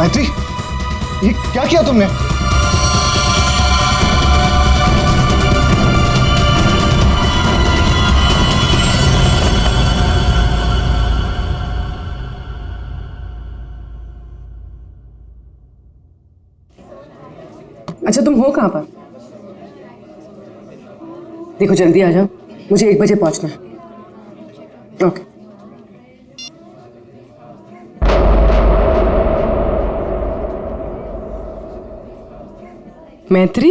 मैत्री, ये क्या किया तुमने? अच्छा, तुम हो कहाँ पर? देखो जल्दी आ जाओ, मुझे 1 बजे पहुंचना है। ओके। मैत्री,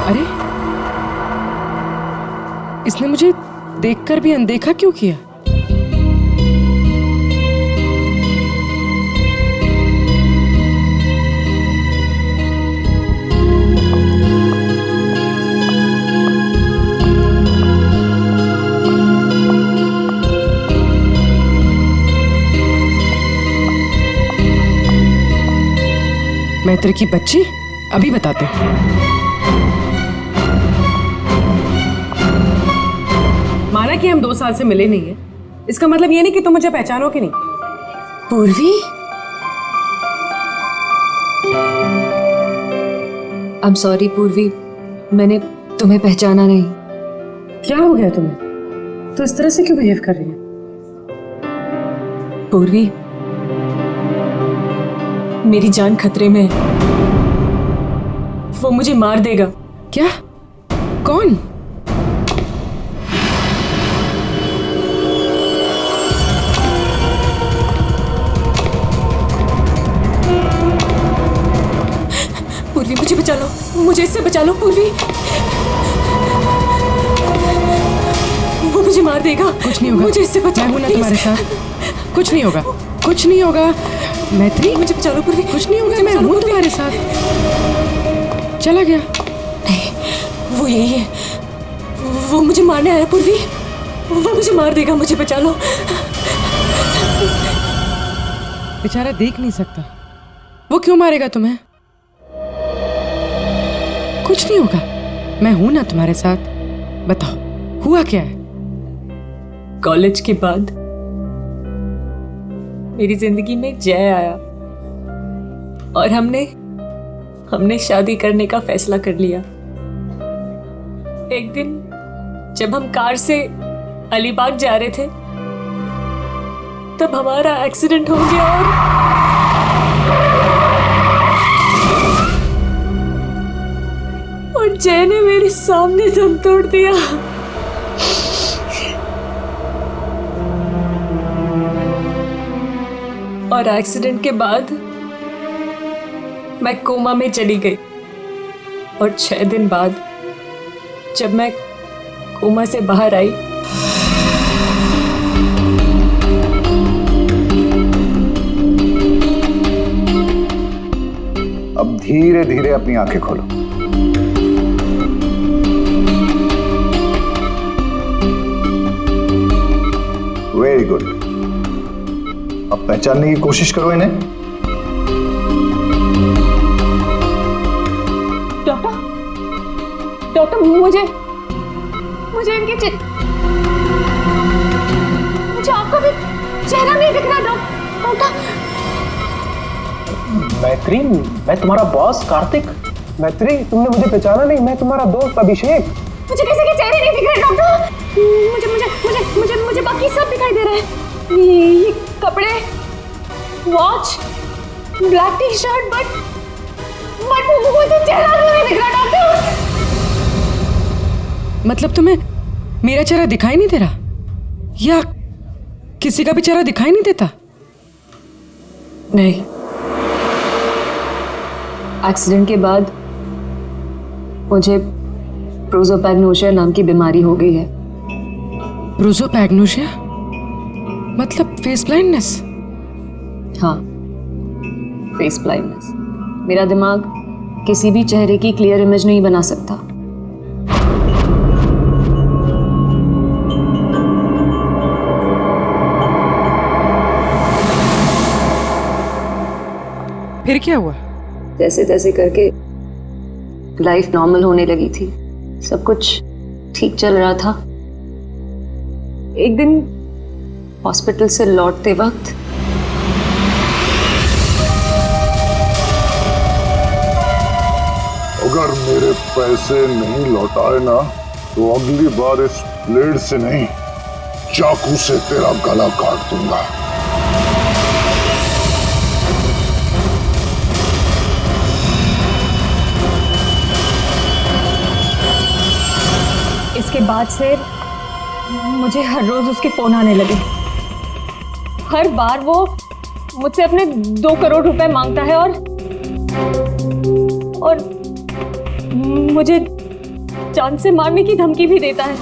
अरे इसने मुझे देखकर भी अनदेखा क्यों किया? मैत्री की बच्ची, अभी बताते हैं। माना कि हम 2 साल से मिले नहीं है, इसका मतलब ये नहीं कि तुम मुझे पहचानो कि नहीं। पूर्वी, आई एम सॉरी पूर्वी, मैंने तुम्हें पहचाना नहीं। क्या हो गया तुम्हें? तो इस तरह से क्यों बिहेव कर रही है? पूर्वी, मेरी जान खतरे में है। वो मुझे मार देगा। क्या? कौन? पूर्वी, मुझे बचा लो, मुझे इससे बचा लो पूर्वी। वो मुझे मार देगा। कुछ नहीं होगा, मुझे इससे बचा मैं हूं ना तुम्हारे साथ। कुछ नहीं होगा, कुछ नहीं होगा। मैत्री, मुझे बचा लो पूर्वी। कुछ नहीं होगा, मैं हूं तुम्हारे साथ। चला गया? नहीं, वो यही है। वो मुझे मारने आया पूर्वी। वो मुझे मार देगा, मुझे बचा लो। बेचारा देख नहीं सकता, वो क्यों मारेगा तुम्हें? कुछ नहीं होगा, मैं हूं ना तुम्हारे साथ। बताओ, हुआ क्या है? कॉलेज के बाद मेरी जिंदगी में जय आया और हमने शादी करने का फैसला कर लिया। एक दिन जब हम कार से अलीबाग जा रहे थे, तब हमारा एक्सीडेंट हो गया और जय ने मेरे सामने दम तोड़ दिया। और एक्सीडेंट के बाद मैं कोमा में चली गई और 6 दिन बाद जब मैं कोमा से बाहर आई, अब धीरे धीरे अपनी आंखें खोलो। Very good. अब पहचानने की कोशिश करो इन्हें। डॉक्टर, मुझे इनके मुझे आपका भी चेहरा नहीं दिख रहा डॉक्टर। मैत्री, मैं तुम्हारा बॉस कार्तिक। मैत्री, तुमने मुझे पहचाना नहीं? मैं तुम्हारा दोस्त अभिषेक। मुझे किसी के चेहरे नहीं दिख रहे डॉक्टर। मुझे मुझे मुझे मुझे मुझे बाकी सब दिखाई दे रहा है। ये कपड़े, watch, black T shirt, but मुझे चेहरा नहीं दिख रहा डॉक्टर। मतलब तुम्हें मेरा चेहरा दिखाई नहीं दे रहा, या किसी का भी चेहरा दिखाई नहीं देता? नहीं, एक्सीडेंट के बाद मुझे प्रोसोपैग्नोसिया नाम की बीमारी हो गई है। प्रोसोपैग्नोसिया मतलब फेस ब्लाइंडनेस? हाँ, फेस ब्लाइंडनेस। मेरा दिमाग किसी भी चेहरे की क्लियर इमेज नहीं बना सकता। फिर क्या हुआ? जैसे तैसे करके लाइफ नॉर्मल होने लगी थी, सब कुछ ठीक चल रहा था। एक दिन हॉस्पिटल से लौटते वक्त अगर मेरे पैसे नहीं लौटाए ना तो अगली बार इस ब्लेड से नहीं, चाकू से तेरा गला काट दूंगा। इसके बाद से मुझे हर रोज उसके फोन आने लगे। हर बार वो मुझसे अपने 2 करोड़ रुपए मांगता है और मुझे जान से मारने की धमकी भी देता है।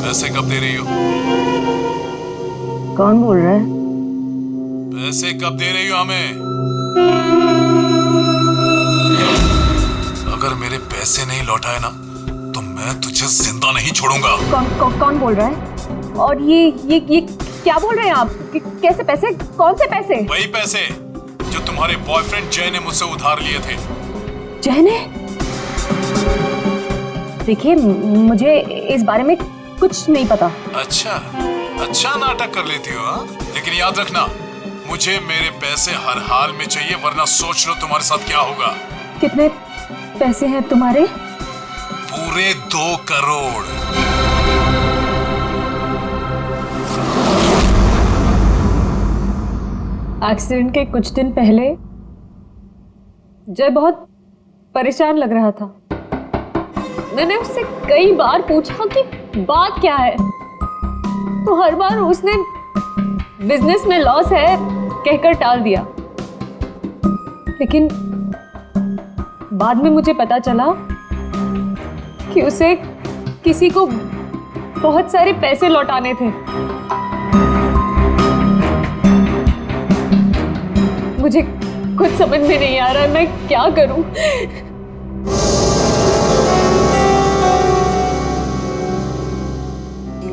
पैसे कब दे रही हो? कौन बोल रहा है? पैसे कब दे रही हो हमें? अगर मेरे पैसे नहीं लौटाए ना तो मैं तुझे जिंदा नहीं छोड़ूंगा। कौन बोल रहा है? और ये क्या बोल रहे हैं आप? कैसे पैसे? कौन से पैसे? वही पैसे जो तुम्हारे बॉयफ्रेंड जय ने मुझसे उधार लिए थे। जय ने? देखिए, मुझे इस बारे में कुछ नहीं पता। अच्छा नाटक कर लेती हो हाँ? लेकिन याद रखना, मुझे मेरे पैसे हर हाल में चाहिए, वरना सोच लो तुम्हारे साथ क्या होगा। कितने पैसे हैं तुम्हारे? पूरे 2 करोड़। एक्सीडेंट के कुछ दिन पहले जय बहुत परेशान लग रहा था। मैंने उससे कई बार पूछा कि बात क्या है, तो हर बार उसने बिजनेस में लॉस है कहकर टाल दिया। लेकिन बाद में मुझे पता चला कि उसे किसी को बहुत सारे पैसे लौटाने थे। मुझे कुछ समझ में नहीं आ रहा मैं क्या करूं।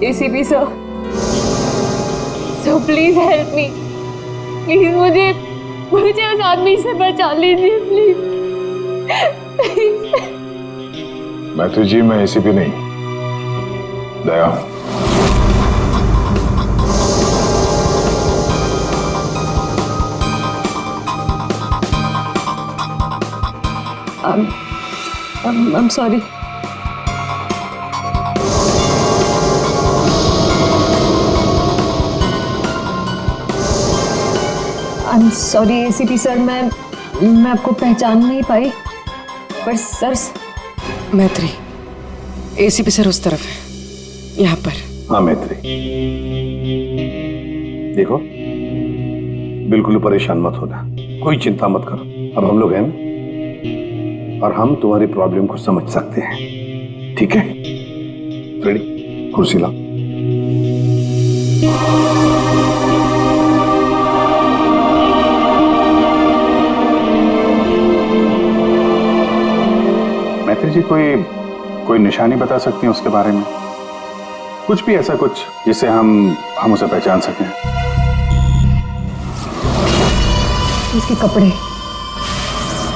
ACP sir, so please help me. Please मुझे उस आदमी से बचा लीजिए प्लीज। मैत्री जी, मैं एसीपी नहीं, दया। I'm sorry. I'm sorry ACP sir, मैं आपको पहचान नहीं पाई, पर सर। मैत्री, एसीपी सर उस तरफ है, यहाँ पर। हाँ मैत्री, देखो बिल्कुल परेशान मत होना, कोई चिंता मत करो। अब हम लोग हैं ना, और हम तुम्हारी प्रॉब्लम को समझ सकते हैं, ठीक है? रेडी? कुर्सी लाओ। मैत्री जी, कोई निशानी बता सकती हैं उसके बारे में? कुछ भी ऐसा कुछ जिससे हम उसे पहचान सकें। उसके कपड़े,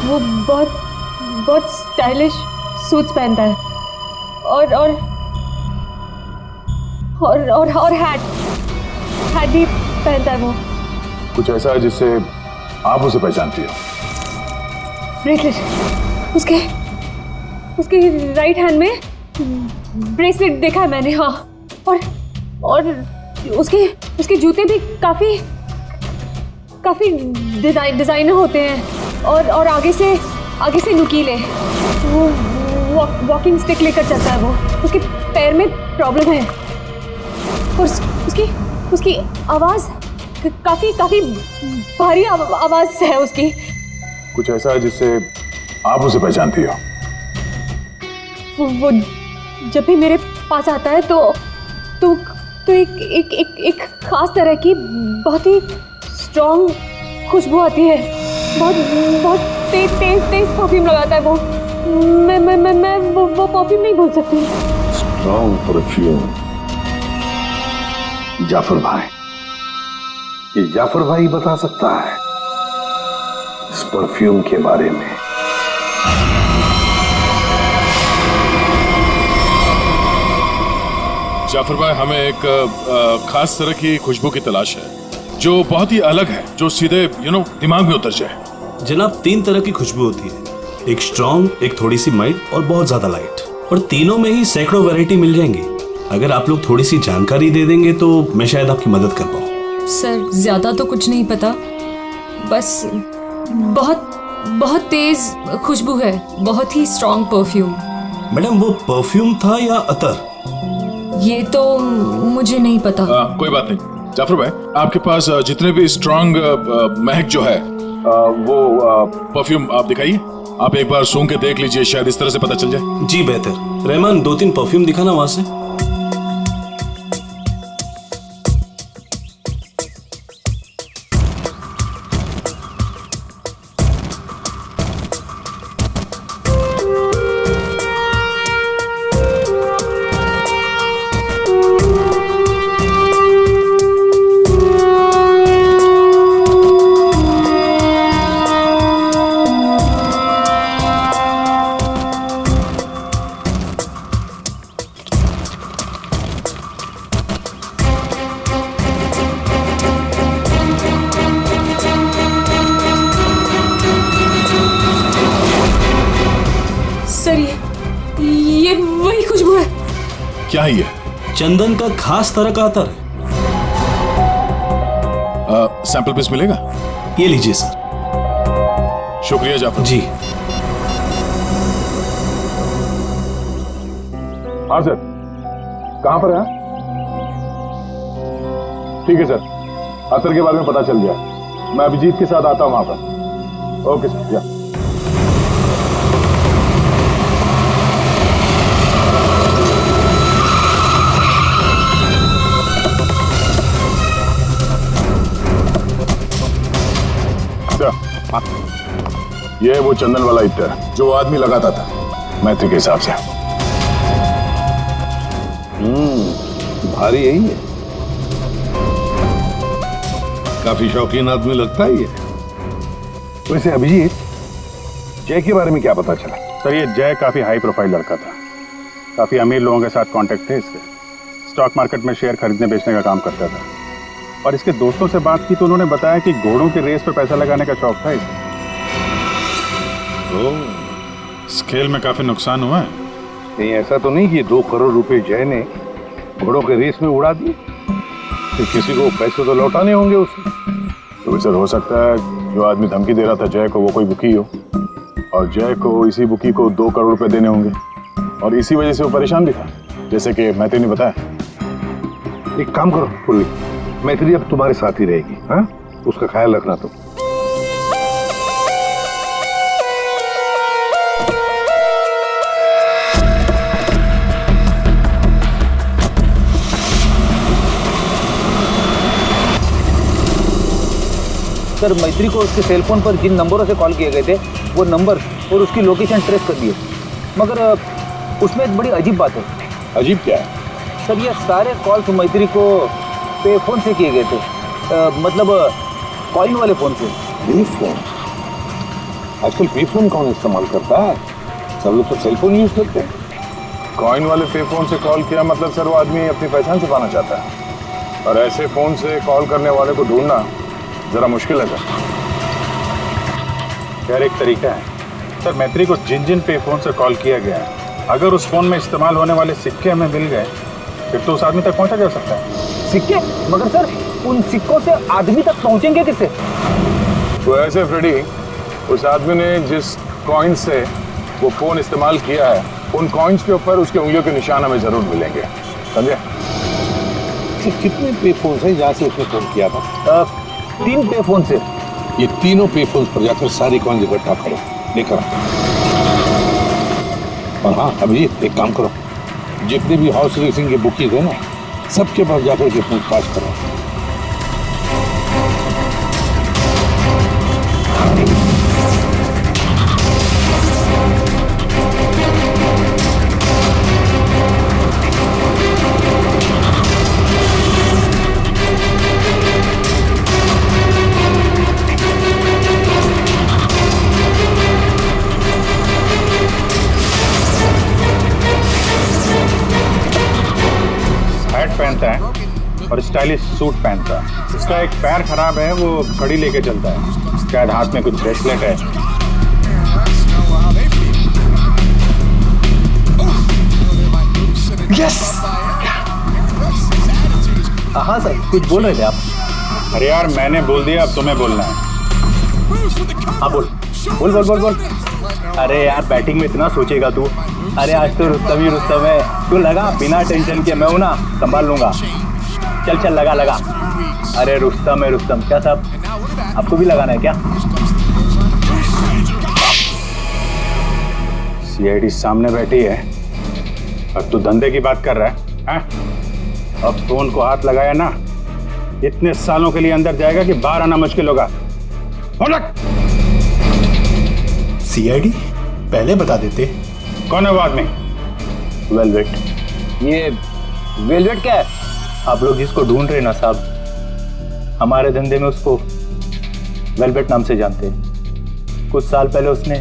वो बहुत स्टाइलिश सूट्स पहनता है और हैट भी पहनता है वो। कुछ ऐसा है जिससे आप उसे पहचानती हो? ब्रेसलेट, उसके राइट हैंड में ब्रेसलेट देखा है मैंने। हाँ, और उसके जूते भी काफी डिजाइनर होते हैं और आगे से नुकीले। वो वॉकिंग स्टिक लेकर चलता है। वो उसके पैर में प्रॉब्लम है और उसकी आवाज काफी भारी आवाज है उसकी। कुछ ऐसा है जिससे आप उसे पहचानती हो? वो जब भी मेरे पास आता है तो एक खास तरह की बहुत ही स्ट्रॉन्ग खुशबू आती है। बहुत तेज परफ्यूम लगाता है वो। मैं वो परफ्यूम नहीं भूल सकती। Strong perfume. जाफर भाई, ये जाफर भाई बता सकता है इस परफ्यूम के बारे में। जाफर भाई, हमें एक खास तरह की खुशबू की तलाश है जो बहुत ही अलग है, जो सीधे दिमाग में उतर जाए। जनाब, 3 तरह की खुशबू होती है, एक स्ट्रॉन्ग, एक थोड़ी सी माइल्ड और बहुत ज्यादा लाइट। और तीनों में ही सैकड़ों वैरायटी मिल जाएंगी। अगर आप लोग थोड़ी सी जानकारी दे देंगे तो मैं शायद आपकी मदद कर पाऊँ। सर ज्यादा तो कुछ नहीं पता, बस बहुत बहुत तेज खुशबू है, बहुत ही स्ट्रॉन्ग परफ्यूम। मैडम, वो परफ्यूम था या अतर? ये तो मुझे नहीं पता। कोई बात नहीं जाफर भाई, आपके पास जितने भी स्ट्रॉन्ग महक जो है वो परफ्यूम आप दिखाइए। आप एक बार सूंघ के देख लीजिए, शायद इस तरह से पता चल जाए। जी बेहतर। रहमान, 2-3 परफ्यूम दिखाना वहां से। सर ये वही खुशबू है। क्या है ये? चंदन का खास तरह का अतर है। सैंपल पीस मिलेगा? ये लीजिए सर। शुक्रिया जाफर जी। हाँ सर, कहां पर है? ठीक है सर, अतर के बारे में पता चल गया। मैं अभिजीत के साथ आता हूं वहां पर। ओके सर, या ये वो चंदन वाला इत्र जो आदमी लगाता था मैत्री के हिसाब से। भारी यही है, काफी शौकीन आदमी लगता है ये। वैसे अभिजीत, जय के बारे में क्या पता चला? सर, ये जय काफी हाई प्रोफाइल लड़का था। काफी अमीर लोगों के साथ कांटेक्ट थे इसके। स्टॉक मार्केट में शेयर खरीदने बेचने का काम करता था। और इसके दोस्तों से बात की तो उन्होंने बताया कि घोड़ों के रेस पर पैसा लगाने का शौक था इसे। स्केल में काफी नुकसान हुआ है। नहीं, ऐसा तो नहीं कि 2 करोड़ रुपए जय ने घोड़ों के रेस में उड़ा दिए। फिर किसी को पैसे तो लौटाने होंगे उसे। तो सर, हो सकता है जो आदमी धमकी दे रहा था जय को वो कोई बुकी हो, और जय को इसी बुकी को 2 करोड़ रुपए देने होंगे, और इसी वजह से वो परेशान भी था, जैसे कि मैत्री ने बताया। एक काम करो पूर्वी, मैत्री अब तुम्हारे साथ ही रहेगी। हाँ, उसका ख्याल रखना तुम। सर, मैत्री को उसके सेलफोन पर जिन नंबरों से कॉल किए गए थे वो नंबर और उसकी लोकेशन ट्रेस कर दिए, मगर उसमें एक बड़ी अजीब बात है। अजीब क्या है? सर, ये सारे कॉल्स मैत्री को पे फोन से किए गए थे, मतलब कॉइन वाले फोन से। पे फोन? आजकल पे फोन कौन इस्तेमाल करता है? सब लोग तो सेलफोन यूज करते हैं। कॉइन वाले पे फोन से कॉल किया मतलब सर वो आदमी अपनी पहचान छुपाना चाहता है, और ऐसे फोन से कॉल करने वाले को ढूंढना जरा मुश्किल है सर। खैर, एक तरीका है सर। मैत्री को जिन जिन पे फोन से कॉल किया गया है, अगर उस फोन में इस्तेमाल होने वाले सिक्के हमें मिल गए फिर तो उस आदमी तक पहुंचा जा सकता है। सिक्के? मगर सर, उन सिक्कों से आदमी तक पहुंचेंगे किससे? तो ऐसे फ्रेडी, उस आदमी ने जिस कॉइन से वो फोन इस्तेमाल किया है, उन कॉइन्स के ऊपर उसके उंगलियों के निशान हमें जरूर मिलेंगे, समझे? कितने पे फोन है जहाँ से उसने फोन किया था? 3 पे फोन से। ये तीनों पे फोन पर जाकर सारी कॉइन इकट्ठा करो, लेकर आओ। और हाँ अभिजीत, एक काम करो, जितने भी हॉर्स रेसिंग के बुकीज है ना, सबके पास जाकर के पूछताछ करो। पहनता है और स्टाइलिश सूट पहनता है। इसका एक पैर खराब है, वो घड़ी लेके चलता है, शायद हाथ में कुछ ब्रेसलेट है। यस। हाँ सर, कुछ बोल रहे थे आप। अरे यार मैंने बोल दिया, अब तुम्हें बोलना है। हाँ बोल बोल बोल बोल बोल। अरे यार बैटिंग में इतना सोचेगा तू। अरे आज तो रुस्तम ही रुस्तम है, तू लगा बिना टेंशन के, मैं हूं ना, संभाल लूंगा। चल चल लगा लगा। अरे रुस्तम है रुस्तम। क्या साहब आपको भी लगाना है क्या? सीआईडी सामने बैठी है और तू धंधे की बात कर रहा है, हैं? अब फोन को हाथ लगाया ना, इतने सालों के लिए अंदर जाएगा कि बाहर आना मुश्किल होगा। फोन रख। सीआईडी पहले बता देते। कौन है वो आदमी? वेलवेट। ये वेलवेट क्या है? आप लोग जिसको ढूंढ रहे हैं ना साहब, हमारे धंधे में उसको वेलवेट नाम से जानते हैं। कुछ साल पहले उसने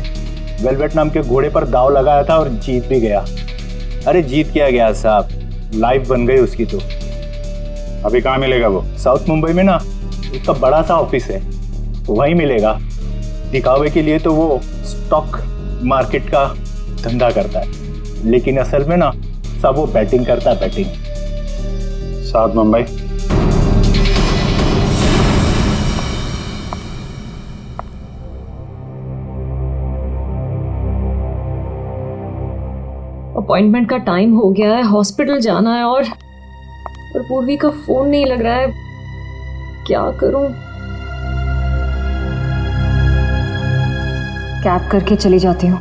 वेलवेट नाम के घोड़े पर दाव लगाया था और जीत भी गया। अरे जीत क्या गया साहब, लाइफ बन गई उसकी। तो अभी कहाँ मिलेगा वो? साउथ मुंबई में ना उसका बड़ा सा ऑफिस है, वहीं मिलेगा। दिखावे के लिए तो वो स्टॉक मार्केट का धंधा करता है, लेकिन असल में ना सब वो बैटिंग करता है, बैटिंग। साउथ मुंबई। अपॉइंटमेंट का टाइम हो गया है, हॉस्पिटल जाना है और पूर्वी का फोन नहीं लग रहा है। क्या करूं? कैब करके चली जाती हूँ।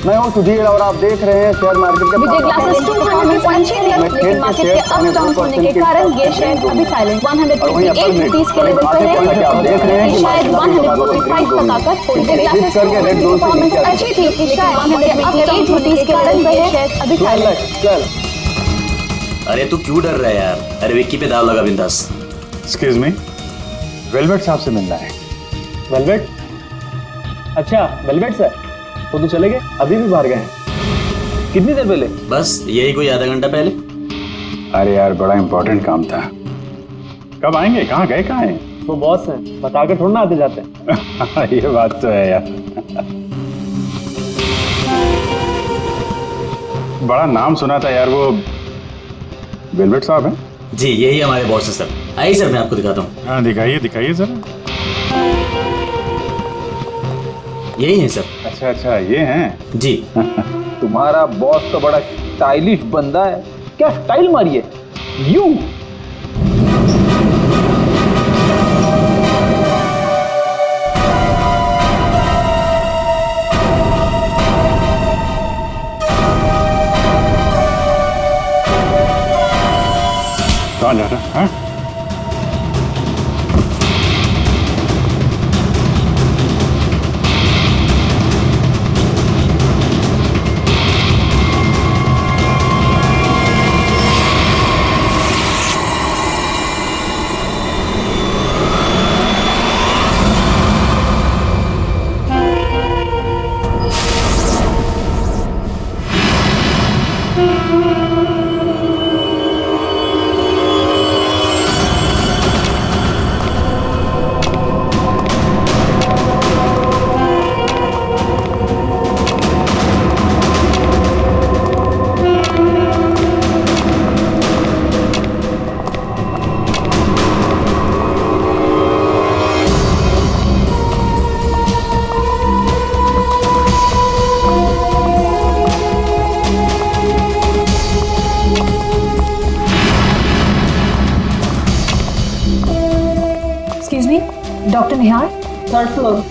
मैं हूँ सुधीर और आप देख रहे हैं शेयर मार्केट के विजय ग्लासेस 200 लेकिन मार्केट के अप डाउन होने के कारण ये शेयर अभी साइलेंट 128 रुपीस के लेवल पर है। आप देख रहे हैं कि शायद 145 तक आकर विजय ग्लासेस करके रेड जोन से नीचे आ अच्छी थी, लेकिन शायद 128 रुपीस के कारण ये शेयर अभी साइलेंट। चल। अरे तू क्यों डर रहा है यार? अरे विक्की पे दाव लगा बिंदास। एक्सक्यूज मी, वेलवेट साहब से मिलना है। वेलवेट? अच्छा वेलवेट सर, वो तो चले गए, अभी भी बाहर गए हैं। कितनी देर पहले? बस यही कोई आधा घंटा पहले। अरे यार बड़ा इंपॉर्टेंट काम था। कब आएंगे? कहाँ गए? कहाँ हैं? वो बॉस हैं, बताकर थोड़ा ना आते जाते हैं। ये बात तो है यार। बड़ा नाम सुना था यार, वो वेलवेट साहब हैं? जी यही हमारे बॉस है सर। आइए सर मैं आपको दिखाता हूँ। हाँ दिखाइए दिखाइए जरा। यही है सर। अच्छा अच्छा ये हैं। जी। तुम्हारा बॉस तो बड़ा स्टाइलिश बंदा है। क्या स्टाइल मारी है यू। कौन जा रहा है? डॉक्टर निहार, थर्ड फ्लोर।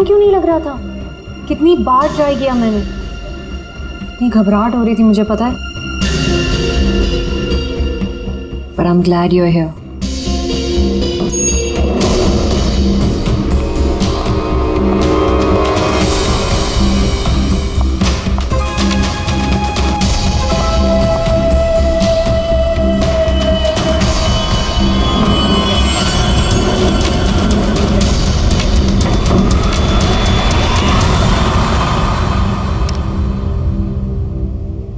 क्यों नहीं लग रहा था? कितनी बार ट्राई किया मैंने, इतनी घबराहट हो रही थी मुझे, पता है। But I'm glad you're here.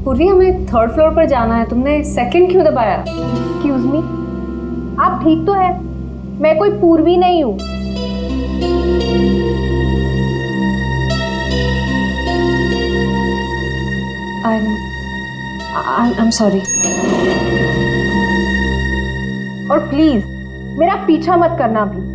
पूर्वी, हमें थर्ड फ्लोर पर जाना है, तुमने सेकंड क्यों दबाया? एक्सक्यूज मी, आप ठीक तो है? मैं कोई पूर्वी नहीं हूँ। I'm sorry. और प्लीज मेरा पीछा मत करना भी।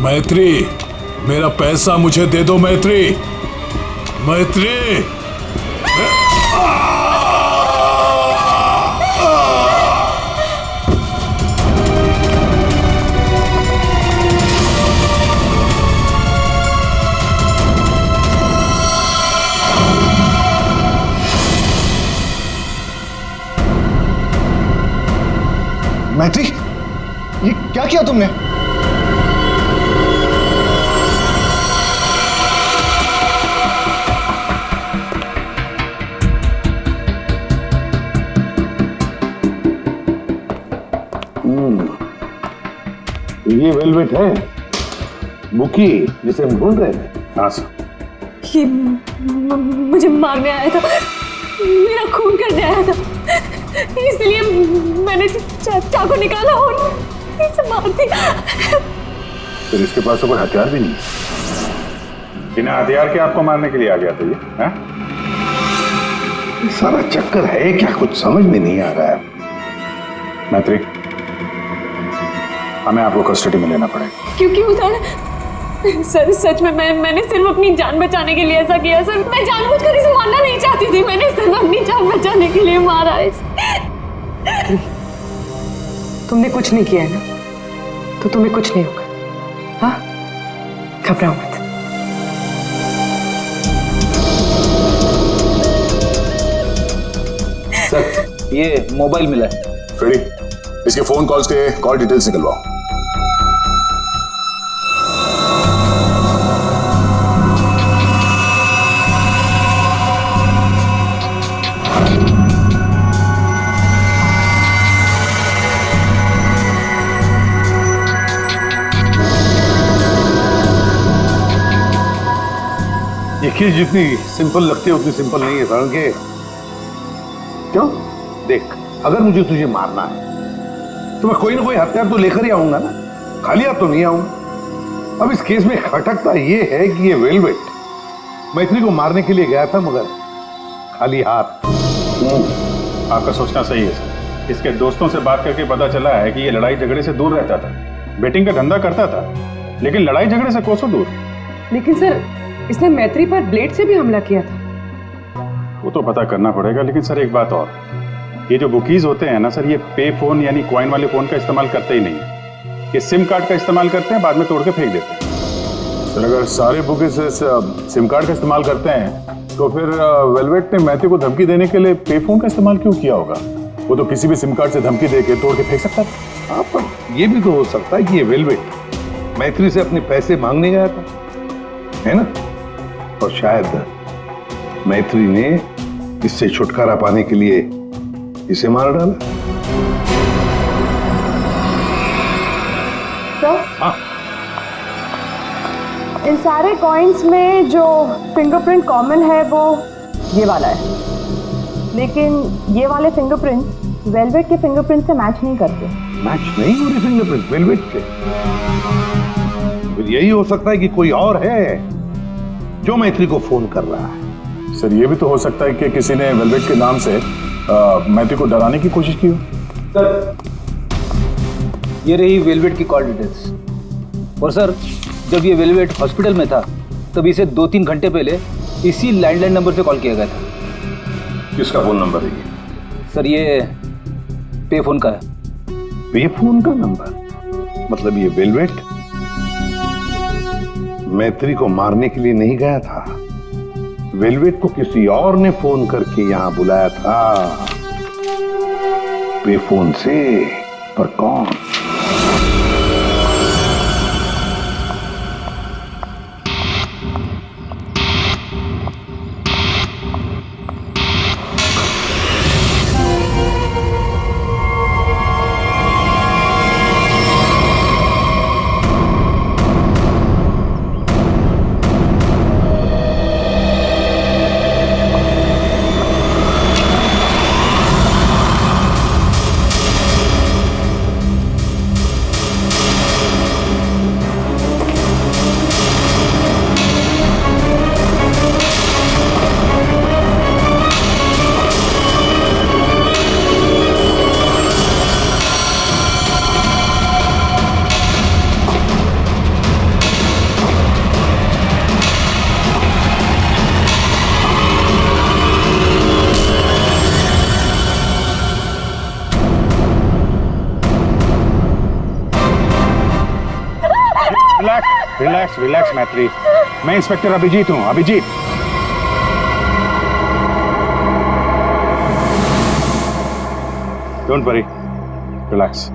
मैत्री, मेरा पैसा मुझे दे दो मैत्री। मैत्री, मैत्री, ये क्या किया तुमने? ये वेलवेट है, बुकी जिसे हम ढूंढ रहे थे। हाँ सर। ये मुझे मारने आया था, मेरा खून करने आया था, इसलिए मैंने चाकू निकाला और इसे मार दिया। फिर इसके पास तो कोई हथियार भी नहीं है, बिना हथियार के आपको मारने के लिए आ गया था ये, हाँ? सारा चक्कर है क्या, कुछ समझ में नहीं आ रहा है। मैत्री, हमें आपको कस्टडी में लेना पड़ेगा। क्यों सर? सच में मैंने सिर्फ अपनी जान बचाने के लिए ऐसा किया सर। मैं जानबूझकर इसे मारना नहीं चाहती थी, मैंने सिर्फ अपनी जान बचाने के लिए मारा इसे। तुमने कुछ नहीं किया है ना, तो तुम्हें कुछ नहीं होगा। हाँ, घबराओ मत। सर, ये मोबाइल मिला है। फ्रेडी, इसके फोन कॉल्स के कॉल डिटेल्स निकलवाओ। ये चीज जितनी सिंपल लगती है उतनी सिंपल नहीं है, कारण के क्यों? देख, अगर मुझे तुझे मारना है तो मैं कोई ना कोई हथियार तो लेकर ही आऊंगा ना, खाली हाथ तो नहीं आऊंगा। अब इस केस में खटकता ये है कि ये वेलवेट मैत्री को मारने के लिए गया था, मगर खाली हाथ। आपका सोचना सही है सर। इसके दोस्तों से बात करके पता चला है कि ये लड़ाई झगड़े से दूर रहता था, बेटिंग का धंधा करता था, लेकिन लड़ाई झगड़े से कोसों दूर। लेकिन सर, इसने मैत्री पर ब्लेड से भी हमला किया था। वो तो पता करना पड़ेगा, लेकिन सर एक बात और, ये जो बुकीज होते हैं ना सर, ये पे फोन यानी कॉइन वाले फोन का इस्तेमाल करते ही नहीं है। ये सिम कार्ड का इस्तेमाल करते हैं, बाद में तोड़ के फेंक देते हैं। सर अगर सारे बुक इस सिम कार्ड का इस्तेमाल करते हैं तो फिर वेलवेट ने मैथ्यू को धमकी देने के लिए पे फोन का इस्तेमाल क्यों किया होगा? वो तो किसी भी सिम कार्ड से धमकी देके तोड़ के फेंक सकता था। हाँ, पर ये भी तो हो सकता है कि ये वेलवेट मैत्री से अपने पैसे मांगने गया था, है ना? और शायद मैत्री ने इससे छुटकारा पाने के लिए इसे मार डाला। तो हाँ, इन सारे कॉइन्स में जो फिंगरप्रिंट कॉमन है वो ये वाला है, लेकिन ये वाले फिंगरप्रिंट वेलवेट के फिंगरप्रिंट से मैच नहीं करते। मैच नहीं हो रही फिंगरप्रिंट वेलवेट से? फिर यही हो सकता है कि कोई और है जो मैत्री को फोन कर रहा है। सर ये भी तो हो सकता है कि किसी ने वेलवेट के नाम से मैथ्यू को डराने की कोशिश की हो। सर ये रही वेलवेट की कॉल डिटेल्स। और सर जब ये वेलवेट हॉस्पिटल में था तब इसे 2-3 घंटे पहले इसी लैंडलाइन नंबर से कॉल किया गया था। किसका फोन नंबर है ये? सर ये पे फोन का है। पे फोन का नंबर? मतलब ये वेलवेट मैत्री को मारने के लिए नहीं गया था, वेलवेट को किसी और ने फोन करके यहां बुलाया था पे फोन से। पर कौन? रिलैक्स रिलैक्स मैत्री, मैं इंस्पेक्टर अभिजीत हूं। Abhijeet, don't worry, relax.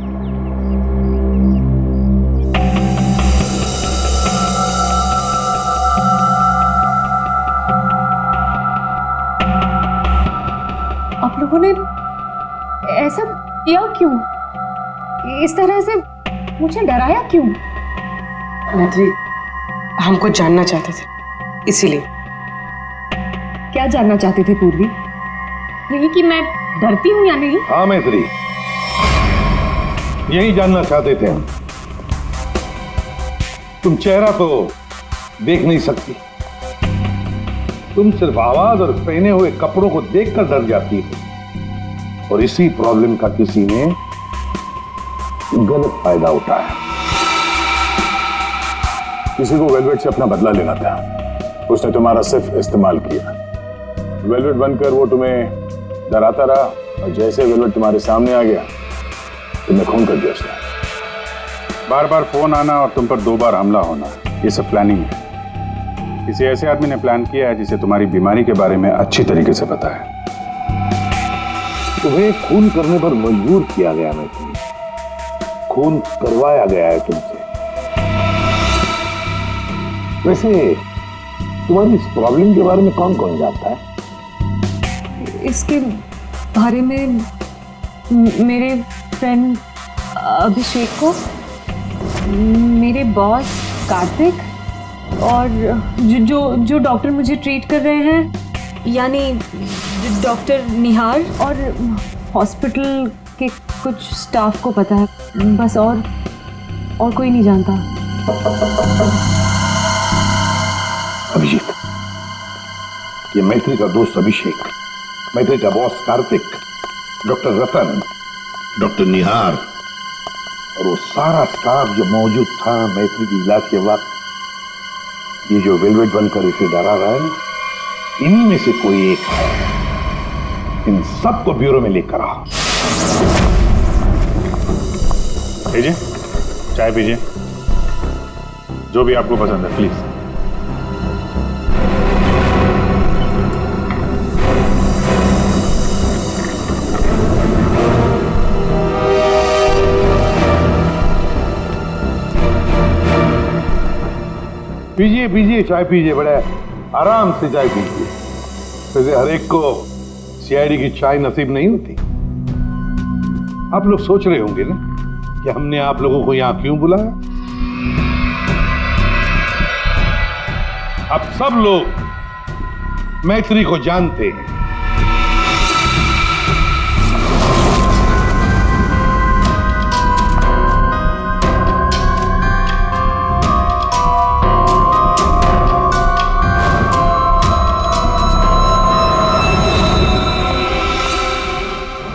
आप लोगों ने ऐसा किया क्यों? इस तरह से मुझे डराया क्यों? मैत्री हम कुछ जानना चाहते थे, इसीलिए। क्या जानना चाहते थे पूर्वी? यही कि मैं डरती हूं या नहीं? हाँ मैत्री, यही जानना चाहते थे हम। तुम चेहरा तो देख नहीं सकती, तुम सिर्फ आवाज और पहने हुए कपड़ों को देखकर डर जाती हो, और इसी प्रॉब्लम का किसी ने गलत फायदा उठाया। किसी को वेलवेट से अपना बदला लेना था, उसने तुम्हारा सिर्फ इस्तेमाल किया। वेलवेट बनकर वो तुम्हें डराता रहा, और जैसे वेलवेट तुम्हारे सामने आ गया तुमने खून कर दिया उसका। बार बार फोन आना और तुम पर 2 बार हमला होना, ये सब प्लानिंग है। किसी ऐसे आदमी ने प्लान किया है जिसे तुम्हारी बीमारी के बारे में अच्छी तरीके से पता है। तुम्हें खून करने पर मजबूर किया गया मैत्री, खून करवाया गया है तुमसे। वैसे तुम्हारी इस प्रॉब्लम के बारे में कौन कौन जानता है? इसके बारे में मेरे फ्रेंड अभिषेक को, मेरे बॉस कार्तिक, और जो डॉक्टर मुझे ट्रीट कर रहे हैं यानी डॉक्टर निहार, और हॉस्पिटल के कुछ स्टाफ को पता है बस, और कोई नहीं जानता। अभिजीत, ये मैत्री का दोस्त अभिषेक, मैत्री का बॉस कार्तिक, डॉक्टर रतन, डॉक्टर निहार और वो सारा स्टाफ जो मौजूद था मैत्री की इलाज के वक्त, ये जो वेलवेट बनकर इसे डरा रहा है ना, इन्हीं में से कोई एक है। इन सबको ब्यूरो में लेकर आओ। लीजिए, चाय पीजिए। जो भी आपको पसंद है प्लीज। पीजिए पीजिए, चाय पीजिए, बड़े आराम से चाय पीजिए। वैसे हर एक को सीआईडी की चाय नसीब नहीं होती। आप लोग सोच रहे होंगे ना कि हमने आप लोगों को यहां क्यों बुलाया। आप सब लोग मैत्री को जानते हैं।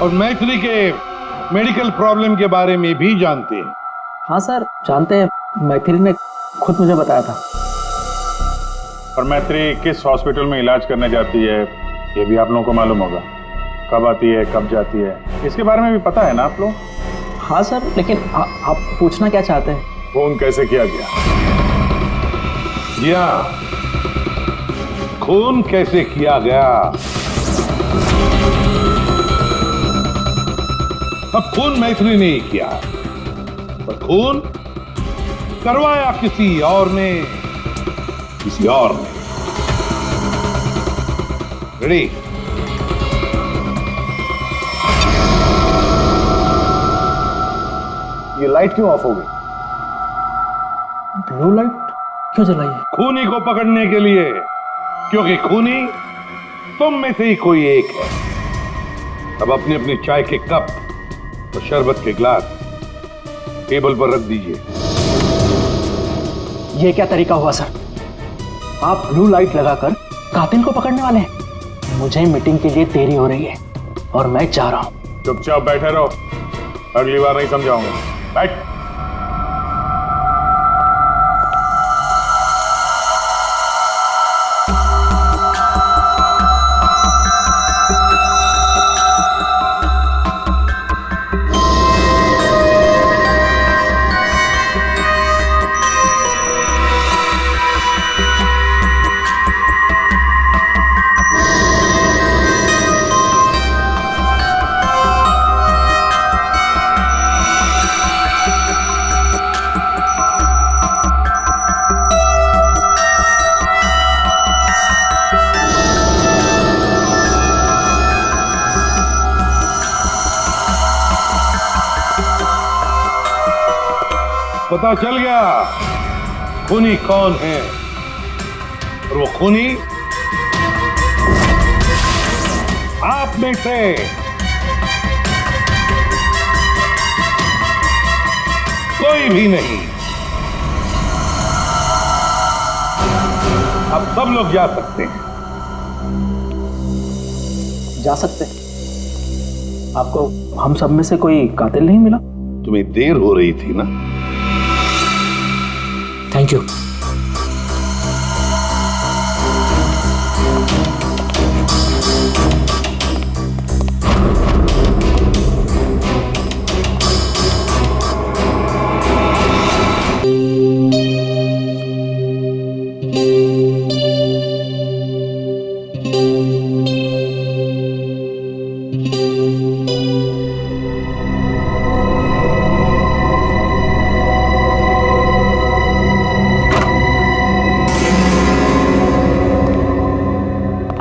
और मैत्री के मेडिकल प्रॉब्लम के बारे में भी जानते हैं। हाँ सर, जानते हैं। मैथिली ने खुद मुझे बताया था। और मैत्री किस हॉस्पिटल में इलाज करने जाती है ये भी आप लोगों को मालूम होगा। कब आती है, कब जाती है, इसके बारे में भी पता है ना आप लोग? हाँ सर, लेकिन आप पूछना क्या चाहते हैं? फोन कैसे किया गया? जी हाँ, खून कैसे किया गया। अब खून मैत्री ने किया, पर खून करवाया किसी और ने। रेडी? ये लाइट क्यों ऑफ हो गई? ब्लू लाइट क्यों जलाई है? खूनी को पकड़ने के लिए, क्योंकि खूनी तुम में से ही कोई एक है। अब अपनी अपनी चाय के कप और शरबत के गिलास टेबल पर रख दीजिए। ये क्या तरीका हुआ सर? आप ब्लू लाइट लगाकर कातिल को पकड़ने वाले हैं? मुझे मीटिंग के लिए देरी हो रही है और मैं जा रहा हूं। चुपचाप बैठे रहो, अगली बार नहीं समझाऊंगा। बैठ। पता चल गया खूनी कौन है। और वो खूनी आप में से कोई भी नहीं। अब सब लोग जा सकते हैं। जा सकते हैं? आपको हम सब में से कोई कातिल नहीं मिला? तुम्हें देर हो रही थी ना। Thank you.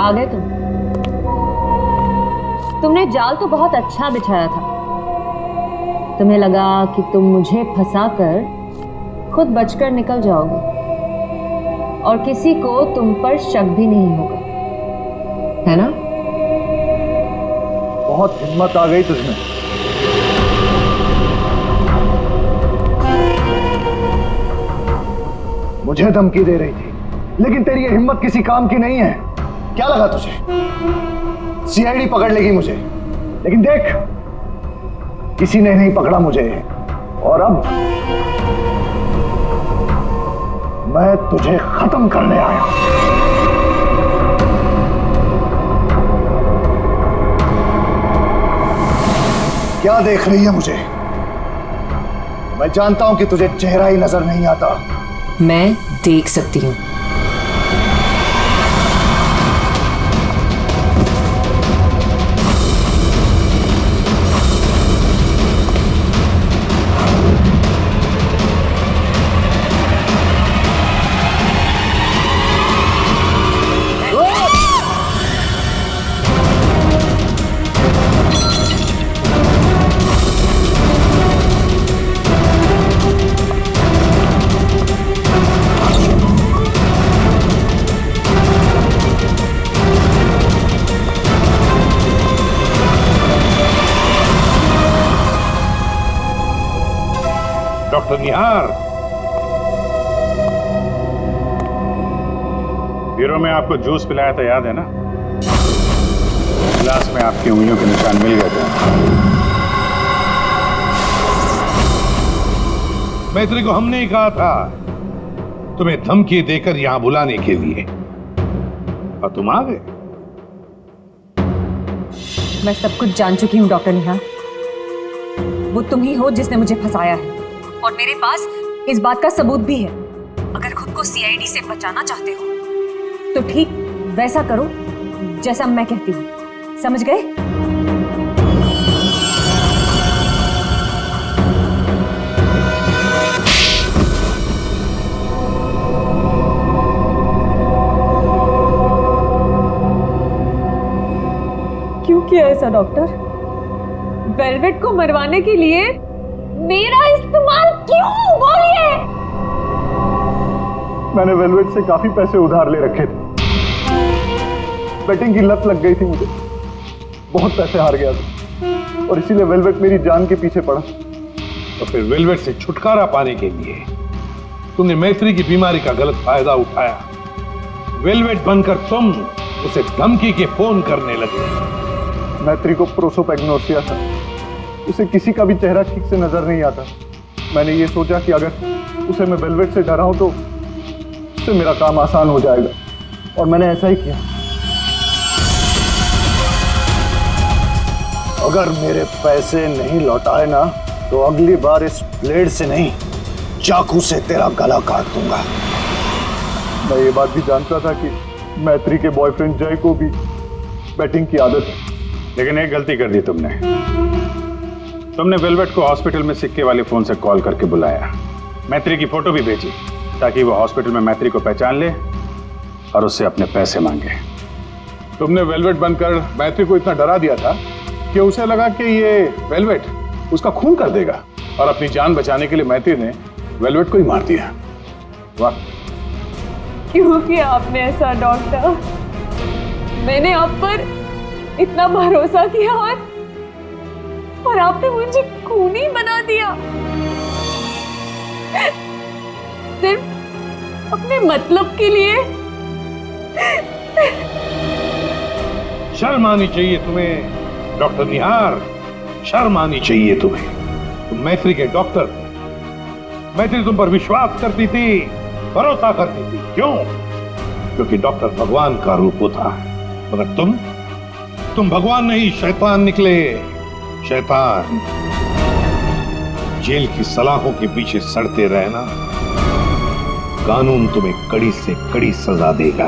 आ गए तुमने जाल तो बहुत अच्छा बिछाया था। तुम्हें लगा कि तुम मुझे फंसाकर खुद बचकर निकल जाओगे और किसी को तुम पर शक भी नहीं होगा, है ना? बहुत हिम्मत आ गई तुझमें। मुझे धमकी दे रही थी, लेकिन तेरी ये हिम्मत किसी काम की नहीं है। क्या लगा तुझे सीआईडी पकड़ लेगी मुझे? लेकिन देख, किसी ने नहीं पकड़ा मुझे। और अब मैं तुझे खत्म करने आया हूं। क्या देख रही है मुझे? मैं जानता हूं कि तुझे चेहरा ही नजर नहीं आता, मैं देख सकती हूँ। डॉक्टर निहार, ब्यूरो में आपको जूस पिलाया था, याद है ना? गिलास में आपकी उंगलियों के निशान मिल गए थे। मैत्री को हमने ही कहा था तुम्हें धमकी देकर यहां बुलाने के लिए, और तुम आ गए। मैं सब कुछ जान चुकी हूँ डॉक्टर निहार। वो तुम ही हो जिसने मुझे फंसाया है, और मेरे पास इस बात का सबूत भी है। अगर खुद को सीआईडी से बचाना चाहते हो तो ठीक वैसा करो जैसा मैं कहती हूँ, समझ गए? क्यों किया ऐसा डॉक्टर? वेलवेट को मरवाने के लिए मेरा इस्तेमाल क्यों? बोलिए। मैंने वेलवेट से काफी पैसे उधार ले रखे थे। बेटिंग की लत लग गई थी मुझे, बहुत पैसे हार गया था, और इसीलिए वेलवेट मेरी जान के पीछे पड़ा। तो फिर वेलवेट से छुटकारा पाने के लिए तुमने मैत्री की बीमारी का गलत फायदा उठाया। वेलवेट बनकर तुम उसे धमकी के फोन करने लगे। मैत्री को प्रोसोपैग्नोसिया था, उसे किसी का भी चेहरा ठीक से नजर नहीं आता। मैंने ये सोचा कि अगर उसे मैं वेलवेट से डराऊं तो उससे मेरा काम आसान हो जाएगा, और मैंने ऐसा ही किया। अगर मेरे पैसे नहीं लौटाए ना तो अगली बार इस ब्लेड से नहीं, चाकू से तेरा गला काट दूंगा। मैं ये बात भी जानता था कि मैत्री के बॉयफ्रेंड जय को भी बैटिंग की आदत है, लेकिन एक गलती कर दी तुमने। तुमने वेलवेट को हॉस्पिटल में सिक्के वाले फोन से कॉल करके बुलाया, मैत्री की फोटो भी भेजी ताकि वो हॉस्पिटल में मैत्री को पहचान ले और उससे अपने पैसे मांगे। तुमने वेलवेट बनकर मैत्री को इतना डरा दिया था कि उसे लगा कि ये वेलवेट उसका खून कर देगा, और अपनी जान बचाने के लिए मैत्री ने वेलवेट को ही मार दिया। वाह, क्यों किया आपने ऐसा डॉक्टर? मैंने आप पर इतना भरोसा किया और आपने मुझे खूनी बना दिया, सिर्फ अपने मतलब के लिए। शर्म आनी चाहिए तुम्हें डॉक्टर निहार, शर्म आनी चाहिए तुम्हें। तुम मैत्री के डॉक्टर थे, मैत्री तुम पर विश्वास करती थी, भरोसा करती थी। क्यों? क्योंकि डॉक्टर भगवान का रूप होता है, मगर तुम भगवान नहीं, शैतान निकले। शैतान। जेल की सलाखों के पीछे सड़ते रहना, कानून तुम्हें कड़ी से कड़ी सजा देगा।